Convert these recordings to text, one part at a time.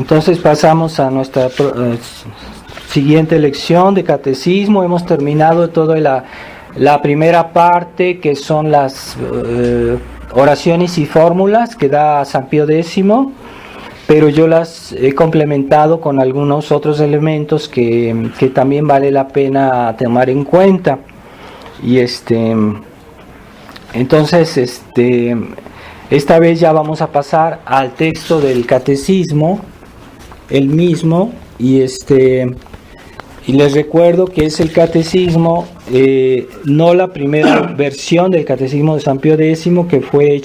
Entonces pasamos a nuestra siguiente lección de catecismo. Hemos terminado toda la primera parte, que son las oraciones y fórmulas que da San Pío X, pero yo las he complementado con algunos otros elementos que también vale la pena tomar en cuenta. Y entonces esta vez ya vamos a pasar al texto del catecismo, el mismo, y les recuerdo que es el catecismo, no la primera versión del catecismo de San Pío X, que fue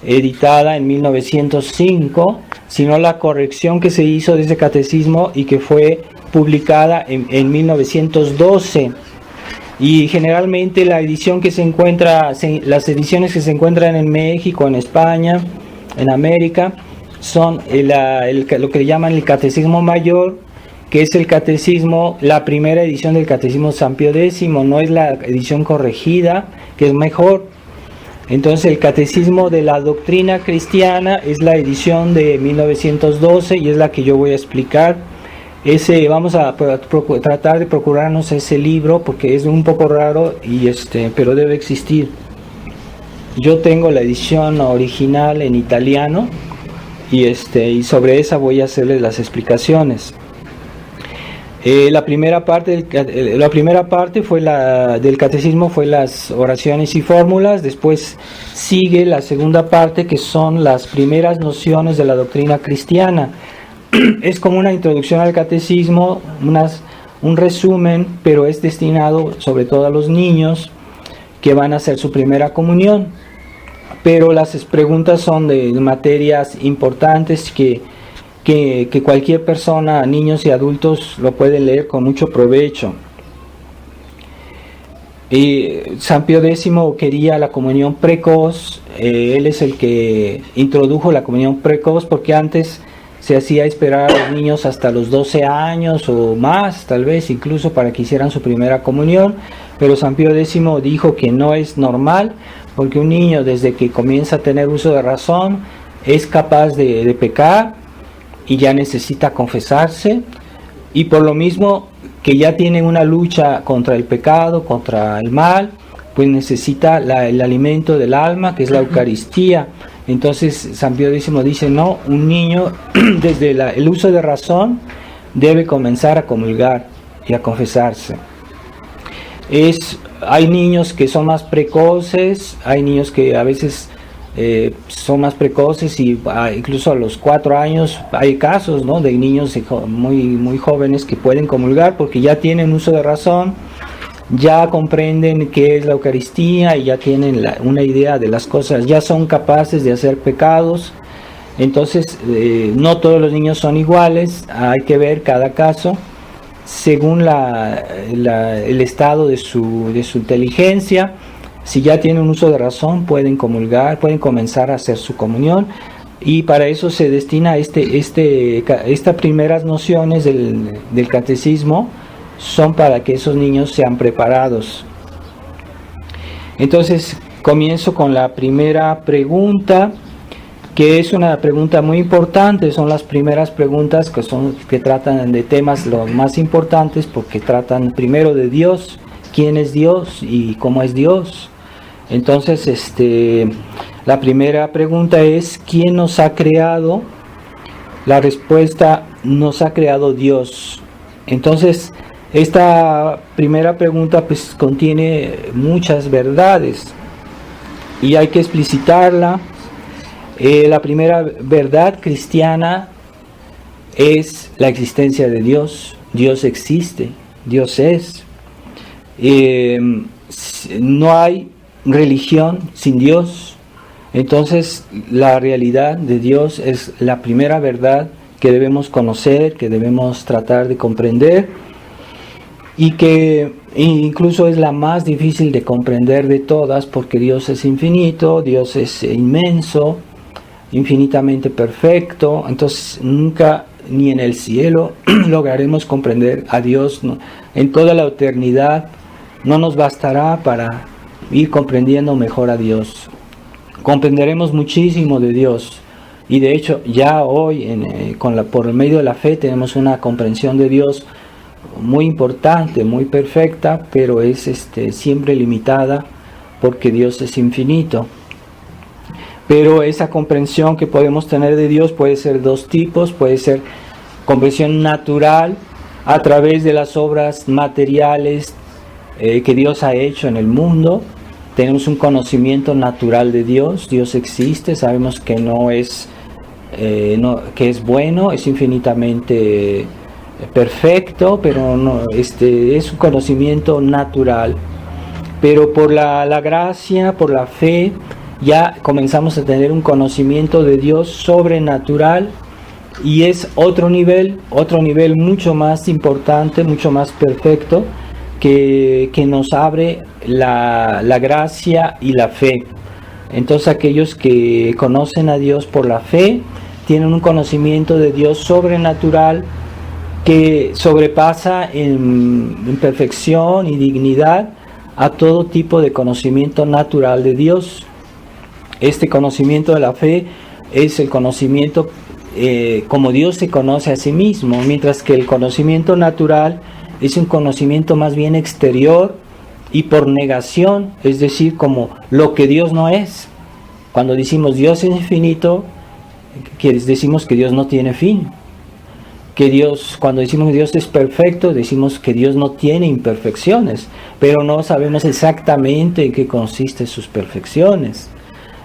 editada en 1905, sino la corrección que se hizo de ese catecismo y que fue publicada en 1912. Y generalmente la edición que las ediciones que se encuentran en México, en España, en América, son lo que llaman el Catecismo Mayor, que es el catecismo, la primera edición del Catecismo de San Pío X, no es la edición corregida, que es mejor. Entonces el Catecismo de la Doctrina Cristiana es la edición de 1912 y es la que yo voy a explicar. Vamos a tratar de procurarnos ese libro porque es un poco raro, pero debe existir. Yo tengo la edición original en italiano y sobre esa voy a hacerles las explicaciones. La primera parte del catecismo fue las oraciones y fórmulas. Después sigue la segunda parte, que son las primeras nociones de la doctrina cristiana. Es como una introducción al catecismo, un resumen, pero es destinado sobre todo a los niños que van a hacer su primera comunión. Pero las preguntas son de materias importantes que cualquier persona, niños y adultos, lo pueden leer con mucho provecho. San Pío X quería la comunión precoz. Él es el que introdujo la comunión precoz, porque antes se hacía esperar a los niños hasta los 12 años o más, tal vez incluso, para que hicieran su primera comunión. Pero San Pío X dijo que no es normal, porque un niño, desde que comienza a tener uso de razón, es capaz de pecar y ya necesita confesarse, y por lo mismo que ya tiene una lucha contra el pecado, contra el mal, pues necesita el alimento del alma, que es la Eucaristía. Entonces San Pío X dice, no, un niño desde el uso de razón debe comenzar a comulgar y a confesarse. Hay niños que son más precoces, hay niños que a veces son más precoces, y incluso a los 4 años hay casos, ¿no?, de niños muy, muy jóvenes que pueden comulgar porque ya tienen uso de razón, ya comprenden qué es la Eucaristía y ya tienen una idea de las cosas, ya son capaces de hacer pecados. Entonces no todos los niños son iguales, hay que ver cada caso según el estado de su inteligencia. Si ya tienen un uso de razón, pueden comulgar, pueden comenzar a hacer su comunión, y para eso se destina estas primeras nociones del catecismo, son para que esos niños sean preparados. Entonces comienzo con la primera pregunta, que es una pregunta muy importante. Son las primeras preguntas que tratan de temas los más importantes, porque tratan primero de Dios, quién es Dios y cómo es Dios. Entonces la primera pregunta es, ¿quién nos ha creado? La respuesta: nos ha creado Dios. Entonces esta primera pregunta pues contiene muchas verdades y hay que explicitarla. La primera verdad cristiana es la existencia de Dios. Dios existe, Dios es. No hay religión sin Dios. Entonces la realidad de Dios es la primera verdad que debemos conocer, que debemos tratar de comprender, y que incluso es la más difícil de comprender de todas, porque Dios es infinito, Dios es inmenso, infinitamente perfecto. Entonces nunca, ni en el cielo, lograremos comprender a Dios, ¿no? En toda la eternidad no nos bastará para ir comprendiendo mejor a Dios. Comprenderemos muchísimo de Dios, Y de hecho ya hoy por el medio de la fe tenemos una comprensión de Dios muy importante, muy perfecta, pero es siempre limitada porque Dios es infinito. Pero esa comprensión que podemos tener de Dios puede ser dos tipos. Puede ser comprensión natural a través de las obras materiales que Dios ha hecho en el mundo. Tenemos un conocimiento natural de Dios. Dios existe, sabemos que que es bueno, es infinitamente perfecto, pero es un conocimiento natural. Pero por la gracia, por la fe, ya comenzamos a tener un conocimiento de Dios sobrenatural, y es otro nivel mucho más importante, mucho más perfecto, que nos abre la gracia y la fe. Entonces aquellos que conocen a Dios por la fe tienen un conocimiento de Dios sobrenatural que sobrepasa en perfección y dignidad a todo tipo de conocimiento natural de Dios. Este conocimiento de la fe es el conocimiento como Dios se conoce a sí mismo, mientras que el conocimiento natural es un conocimiento más bien exterior y por negación, es decir, como lo que Dios no es. Cuando decimos Dios es infinito, decimos que Dios no tiene fin. Cuando decimos que Dios es perfecto, decimos que Dios no tiene imperfecciones, pero no sabemos exactamente en qué consisten sus perfecciones.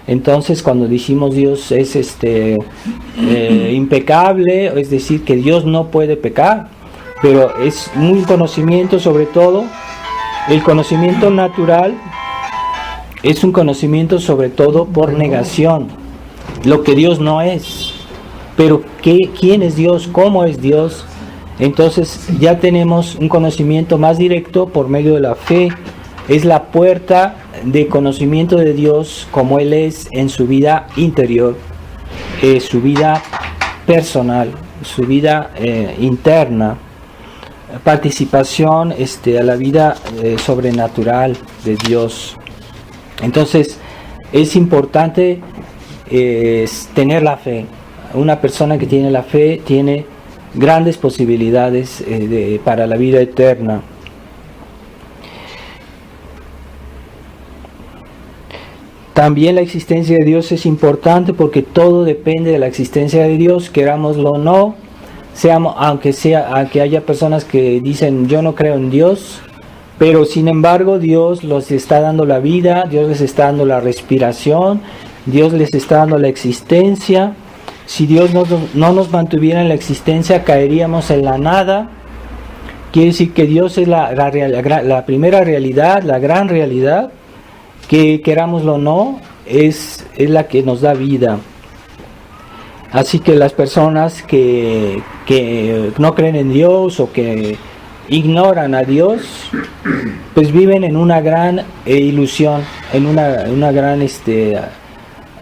Entonces, cuando decimos Dios es impecable, es decir, que Dios no puede pecar, pero es un conocimiento, sobre todo, el conocimiento natural es un conocimiento sobre todo por negación, lo que Dios no es. Pero ¿quién es Dios? ¿Cómo es Dios? Entonces ya tenemos un conocimiento más directo por medio de la fe. Es la puerta de conocimiento de Dios como Él es en su vida interior, su vida personal, su vida interna, participación a la vida sobrenatural de Dios. Entonces es importante tener la fe. Una persona que tiene la fe tiene grandes posibilidades para la vida eterna. También la existencia de Dios es importante porque todo depende de la existencia de Dios, querámoslo o no, aunque haya personas que dicen yo no creo en Dios, pero sin embargo Dios les está dando la vida, Dios les está dando la respiración, Dios les está dando la existencia. Si Dios no nos mantuviera en la existencia, caeríamos en la nada. Quiere decir que Dios es la primera realidad, la gran realidad, que querámoslo o no, es la que nos da vida. Así que las personas que no creen en Dios o que ignoran a Dios, pues viven en una gran ilusión, en una gran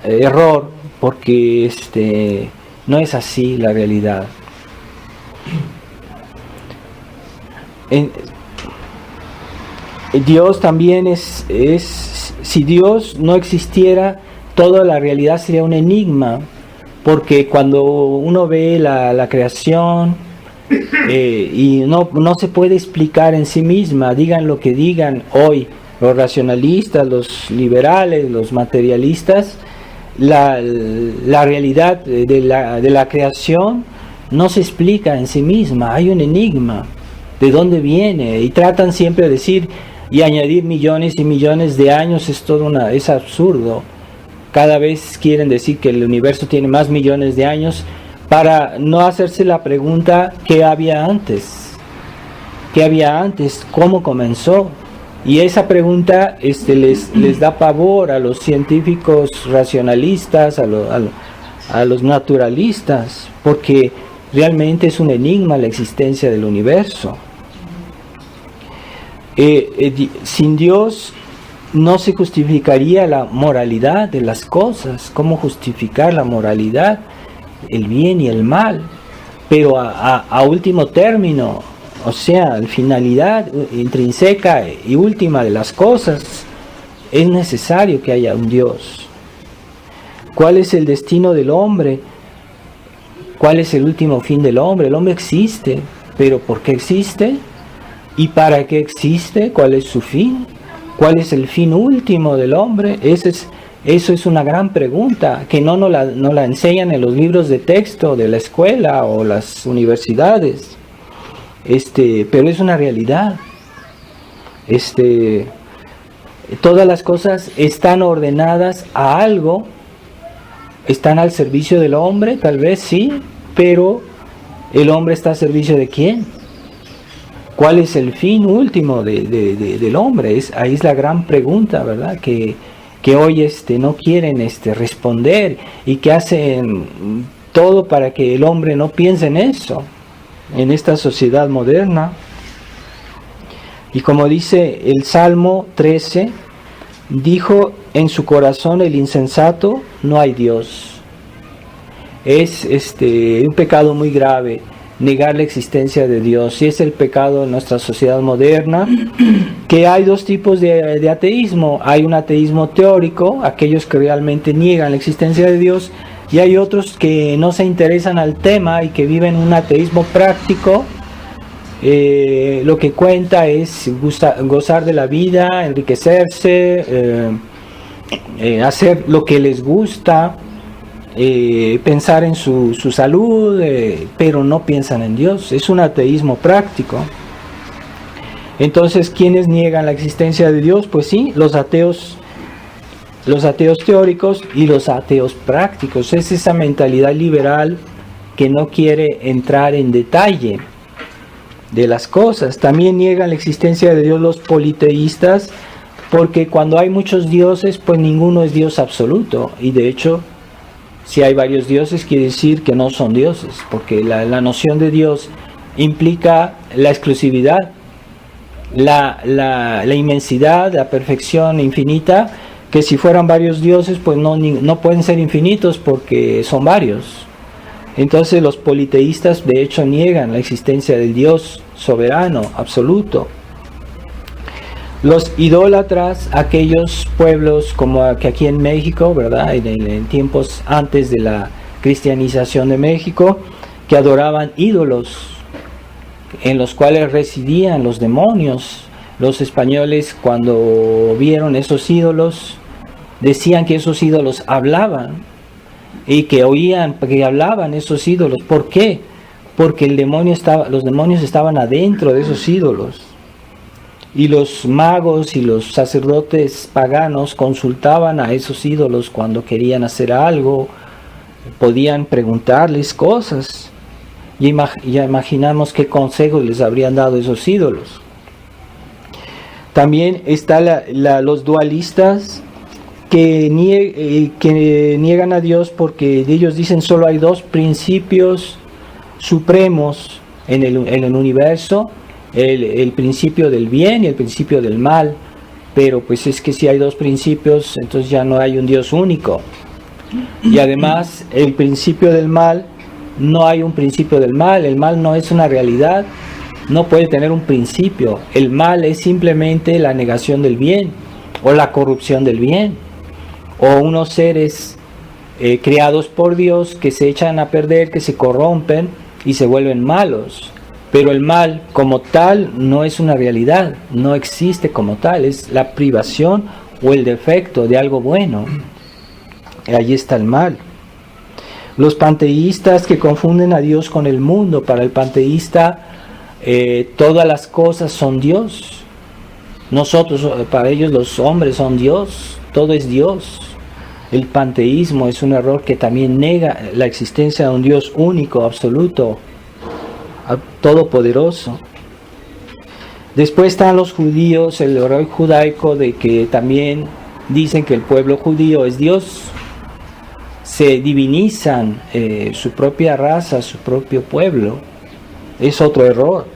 error, porque no es así la realidad. Dios también si Dios no existiera, toda la realidad sería un enigma, porque cuando uno ve la creación y no se puede explicar en sí misma, digan lo que digan hoy los racionalistas, los liberales, los materialistas, la realidad de la creación no se explica en sí misma, hay un enigma. ¿De dónde viene? Y tratan siempre de decir y añadir millones y millones de años, es absurdo. Cada vez quieren decir que el universo tiene más millones de años para no hacerse la pregunta ¿qué había antes? ¿Qué había antes? ¿Cómo comenzó? Y esa pregunta les da pavor a los científicos racionalistas, a los naturalistas, porque realmente es un enigma la existencia del universo. Sin Dios no se justificaría la moralidad de las cosas. ¿Cómo justificar la moralidad, el bien y el mal? Pero a último término, o sea, la finalidad intrínseca y última de las cosas, es necesario que haya un Dios. ¿Cuál es el destino del hombre? ¿Cuál es el último fin del hombre? El hombre existe, pero ¿por qué existe? ¿Y para qué existe? ¿Cuál es su fin? ¿Cuál es el fin último del hombre? Eso es una gran pregunta que no la enseñan en los libros de texto de la escuela o las universidades. Pero es una realidad. Todas las cosas están ordenadas a algo, están al servicio del hombre, tal vez sí, pero ¿el hombre está al servicio de quién? ¿Cuál es el fin último del hombre? Ahí es la gran pregunta, ¿verdad? Que hoy no quieren responder, y que hacen todo para que el hombre no piense en eso, en esta sociedad moderna. Y como dice el Salmo 13, dijo en su corazón el insensato, no hay Dios. Es un pecado muy grave negar la existencia de Dios, y es el pecado en nuestra sociedad moderna, que hay dos tipos de ateísmo. Hay un ateísmo teórico, aquellos que realmente niegan la existencia de Dios, y hay otros que no se interesan al tema y que viven un ateísmo práctico. Lo que cuenta es gozar de la vida, enriquecerse, hacer lo que les gusta, pensar en su salud, pero no piensan en Dios. Es un ateísmo práctico. Entonces, ¿quiénes niegan la existencia de Dios? Pues sí, los ateos teóricos y los ateos prácticos. Es esa mentalidad liberal que no quiere entrar en detalle de las cosas. También niegan la existencia de Dios los politeístas, porque cuando hay muchos dioses, pues ninguno es Dios absoluto, y de hecho, si hay varios dioses, quiere decir que no son dioses, porque la noción de Dios implica la exclusividad, la inmensidad, la perfección infinita, que si fueran varios dioses, pues no pueden ser infinitos porque son varios. Entonces los politeístas de hecho niegan la existencia del Dios soberano, absoluto. Los idólatras, aquellos pueblos como que aquí en México, ¿verdad? En tiempos antes de la cristianización de México, que adoraban ídolos, en los cuales residían los demonios. Los españoles, cuando vieron esos ídolos, decían que esos ídolos hablaban, y que oían, que hablaban esos ídolos. ¿Por qué? Porque los demonios estaban adentro de esos ídolos. Y los magos y los sacerdotes paganos consultaban a esos ídolos cuando querían hacer algo, podían preguntarles cosas. Y ya imaginamos qué consejos les habrían dado esos ídolos. También están los dualistas, que niegan a Dios porque ellos dicen solo hay dos principios supremos en el universo, el principio del bien y el principio del mal. Pero pues es que si hay dos principios, entonces ya no hay un Dios único. Y además el principio del mal, no hay un principio del mal. El mal no es una realidad, no puede tener un principio. El mal es simplemente la negación del bien o la corrupción del bien, o unos seres creados por Dios que se echan a perder, que se corrompen y se vuelven malos. Pero el mal como tal no es una realidad, no existe como tal, es la privación o el defecto de algo bueno. Allí está el mal. Los panteístas, que confunden a Dios con el mundo. Para el panteísta todas las cosas son Dios. Nosotros, para ellos los hombres son Dios, todo es Dios. El panteísmo es un error que también nega la existencia de un Dios único, absoluto, todopoderoso. Después están los judíos, el error judaico de que también dicen que el pueblo judío es Dios. Se divinizan su propia raza, su propio pueblo. Es otro error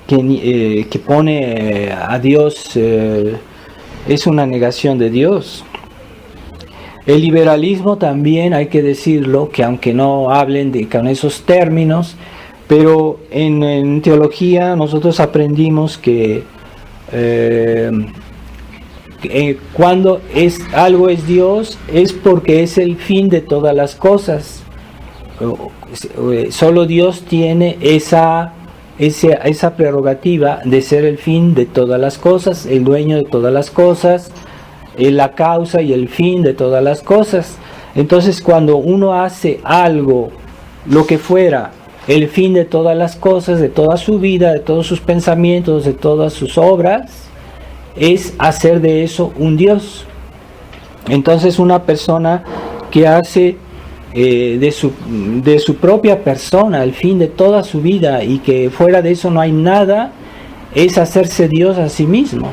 que pone a Dios, es una negación de Dios. El liberalismo también, hay que decirlo, que aunque no hablen con esos términos, pero en teología nosotros aprendimos que cuando algo es Dios es porque es el fin de todas las cosas. Solo Dios tiene esa prerrogativa de ser el fin de todas las cosas, el dueño de todas las cosas, la causa y el fin de todas las cosas. Entonces, cuando uno hace algo, lo que fuera, el fin de todas las cosas, de toda su vida, de todos sus pensamientos, de todas sus obras, es hacer de eso un Dios. Entonces, una persona que hace de su propia persona el fin de toda su vida y que fuera de eso no hay nada, es hacerse Dios a sí mismo.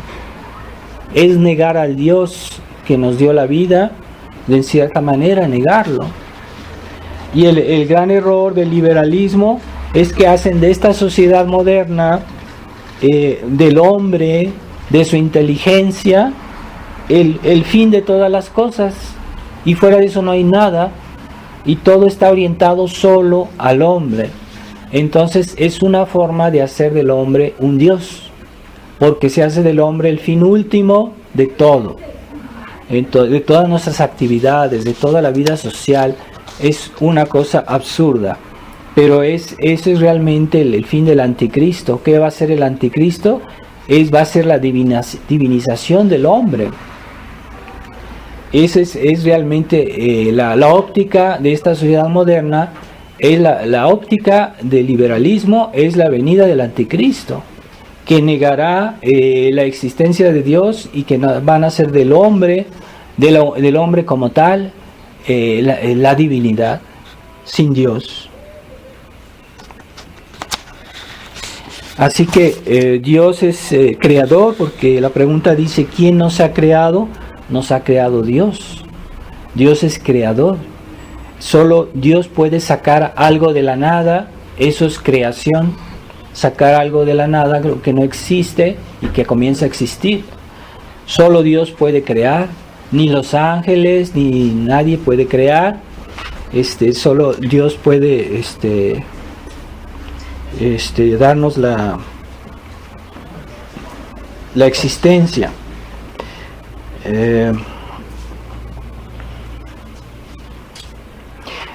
Es negar al Dios que nos dio la vida, de cierta manera negarlo. Y el gran error del liberalismo es que hacen de esta sociedad moderna, del hombre, de su inteligencia, el fin de todas las cosas, y fuera de eso no hay nada, y todo está orientado solo al hombre. Entonces es una forma de hacer del hombre un Dios, porque se hace del hombre el fin último de todo, de todas nuestras actividades, de toda la vida social. Es una cosa absurda, pero ese es realmente el fin del anticristo. ¿Qué va a ser el anticristo? Va a ser la divinización del hombre. Esa es realmente la óptica de esta sociedad moderna. Es la óptica del liberalismo, es la venida del anticristo, que negará la existencia de Dios y que van a ser del hombre como tal, la divinidad sin Dios. Así que Dios es creador, porque la pregunta dice: ¿quién nos ha creado? Nos ha creado Dios. Dios es creador. Solo Dios puede sacar algo de la nada. Eso es creación. Sacar algo de la nada, lo que no existe y que comienza a existir. Solo Dios puede crear. Ni los ángeles ni nadie puede crear. Solo Dios puede darnos la existencia.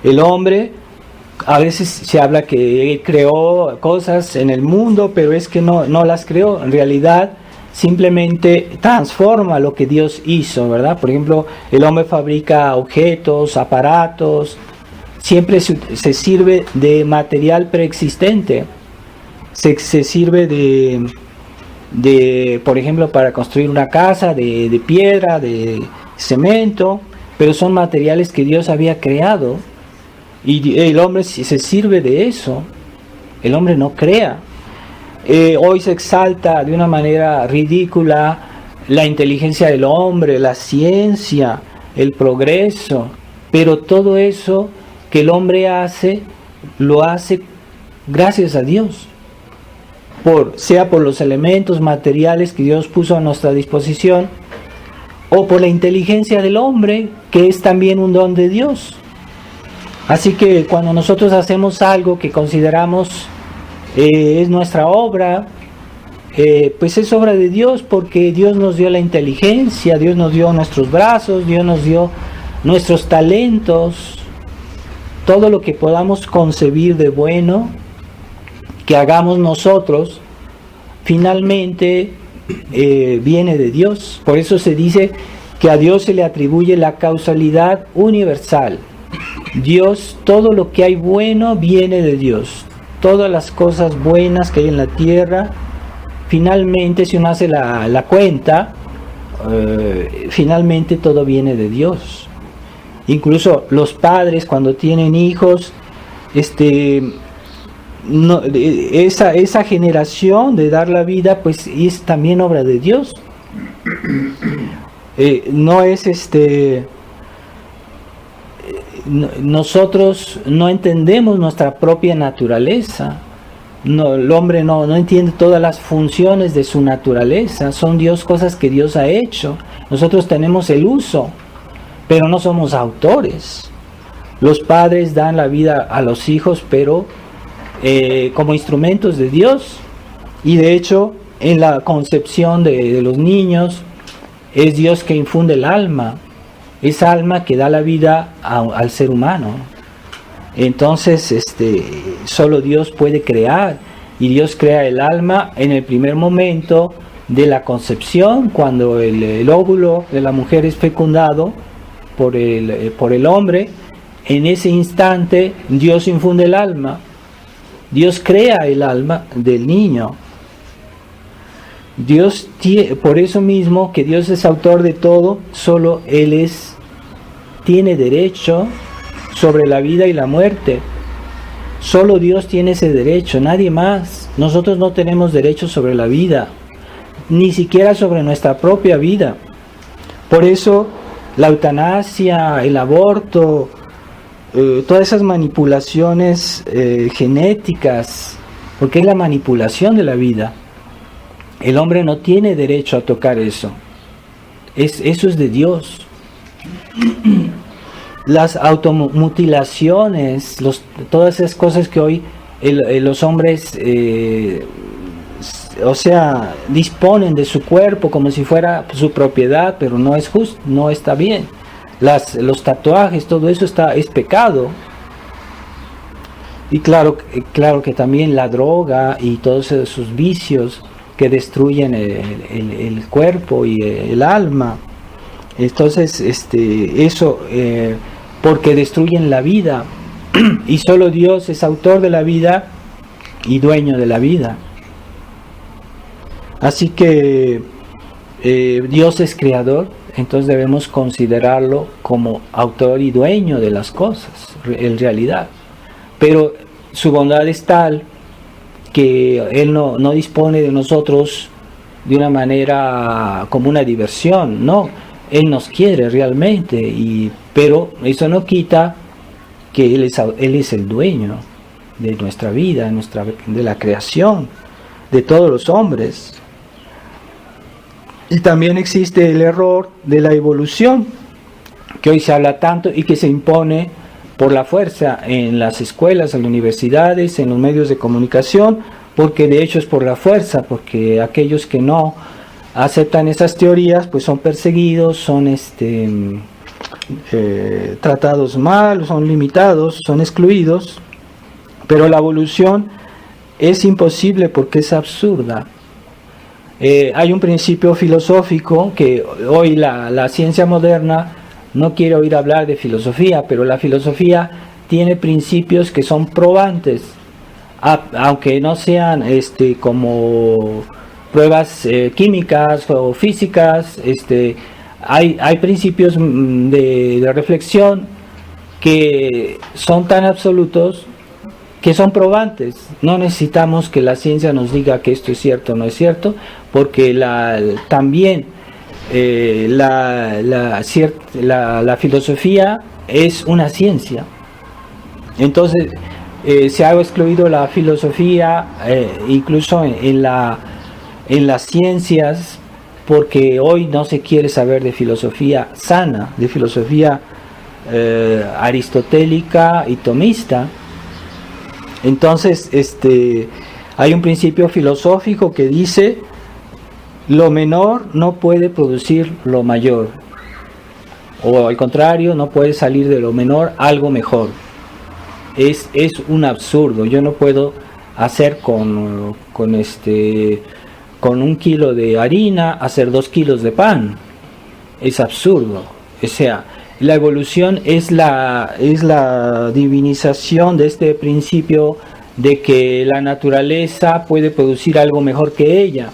El hombre, a veces se habla que creó cosas en el mundo, pero es que no las creó. En realidad simplemente transforma lo que Dios hizo, ¿verdad? Por ejemplo, el hombre fabrica objetos, aparatos, siempre se sirve de material preexistente. Se sirve de, por ejemplo, para construir una casa, de piedra, de cemento, pero son materiales que Dios había creado, y el hombre se sirve de eso. El hombre no crea. Hoy se exalta de una manera ridícula la inteligencia del hombre, la ciencia, el progreso, pero todo eso que el hombre hace, lo hace gracias a Dios, sea por los elementos materiales que Dios puso a nuestra disposición, o por la inteligencia del hombre, que es también un don de Dios. Así que cuando nosotros hacemos algo que consideramos es nuestra obra, pues es obra de Dios, porque Dios nos dio la inteligencia, Dios nos dio nuestros brazos, Dios nos dio nuestros talentos, todo lo que podamos concebir de bueno, que hagamos nosotros, finalmente viene de Dios. Por eso se dice que a Dios se le atribuye la causalidad universal. Dios, todo lo que hay bueno viene de Dios. Todas las cosas buenas que hay en la tierra, finalmente, si uno hace la cuenta, finalmente todo viene de Dios. Incluso los padres, cuando tienen hijos, esa generación de dar la vida, pues es también obra de Dios. No es nosotros no entendemos nuestra propia naturaleza. El hombre no entiende todas las funciones de su naturaleza. Son cosas que Dios ha hecho. Nosotros tenemos el uso, pero no somos autores. Los padres dan la vida a los hijos, pero como instrumentos de Dios. Y de hecho, en la concepción de los niños, es Dios que infunde el alma. Esa alma que da la vida al ser humano. Entonces, solo Dios puede crear, y Dios crea el alma en el primer momento de la concepción, cuando el óvulo de la mujer es fecundado por el hombre. En ese instante Dios infunde el alma, Dios crea el alma del niño. Dios por eso mismo que Dios es autor de todo, solo Él tiene derecho sobre la vida y la muerte. Solo Dios tiene ese derecho, nadie más. Nosotros no tenemos derecho sobre la vida, ni siquiera sobre nuestra propia vida. Por eso la eutanasia, el aborto, todas esas manipulaciones genéticas, porque es la manipulación de la vida. El hombre no tiene derecho a tocar eso. Eso es de Dios. Las automutilaciones, todas esas cosas que hoy los hombres, disponen de su cuerpo como si fuera su propiedad, pero no es justo, no está bien. Los tatuajes, todo eso es pecado. Y claro que también la droga y todos esos vicios que destruyen el cuerpo y el alma. Entonces, eso, porque destruyen la vida, y solo Dios es autor de la vida y dueño de la vida. Así que Dios es creador, entonces debemos considerarlo como autor y dueño de las cosas, en realidad. Pero su bondad es tal que Él no dispone de nosotros de una manera como una diversión, no. Él nos quiere realmente, pero eso no quita que Él es el dueño de nuestra vida, de la creación, de todos los hombres. Y también existe el error de la evolución, que hoy se habla tanto y que se impone por la fuerza en las escuelas, en las universidades, en los medios de comunicación, porque de hecho es por la fuerza, porque aquellos que no aceptan esas teorías pues son perseguidos, son tratados mal, son limitados, son excluidos. Pero la evolución es imposible porque es absurda. Hay un principio filosófico que hoy la ciencia moderna no quiere oír hablar de filosofía, pero la filosofía tiene principios que son probantes, aunque no sean como pruebas químicas o físicas. Hay principios de reflexión que son tan absolutos que son probantes. No necesitamos que la ciencia nos diga que esto es cierto o no es cierto, porque también la filosofía es una ciencia. Entonces se ha excluido la filosofía incluso en las ciencias, porque hoy no se quiere saber de filosofía sana, de filosofía aristotélica y tomista. Entonces hay un principio filosófico que dice: lo menor no puede producir lo mayor, o al contrario, no puede salir de lo menor algo mejor. Es un absurdo. Yo no puedo hacer con 1 kilo de harina hacer 2 kilos de pan. Es absurdo. O sea, la evolución es la divinización de este principio de que la naturaleza puede producir algo mejor que ella,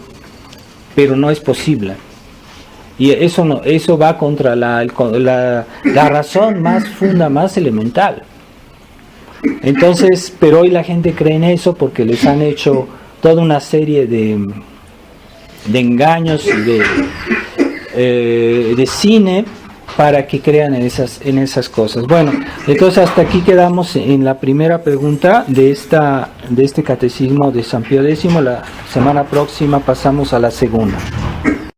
pero no es posible. Y eso va contra la razón más elemental. Entonces, pero hoy la gente cree en eso porque les han hecho toda una serie de engaños y de cine para que crean en esas cosas. Bueno, entonces hasta aquí quedamos en la primera pregunta de este catecismo de San Pío X. La semana próxima pasamos a la segunda.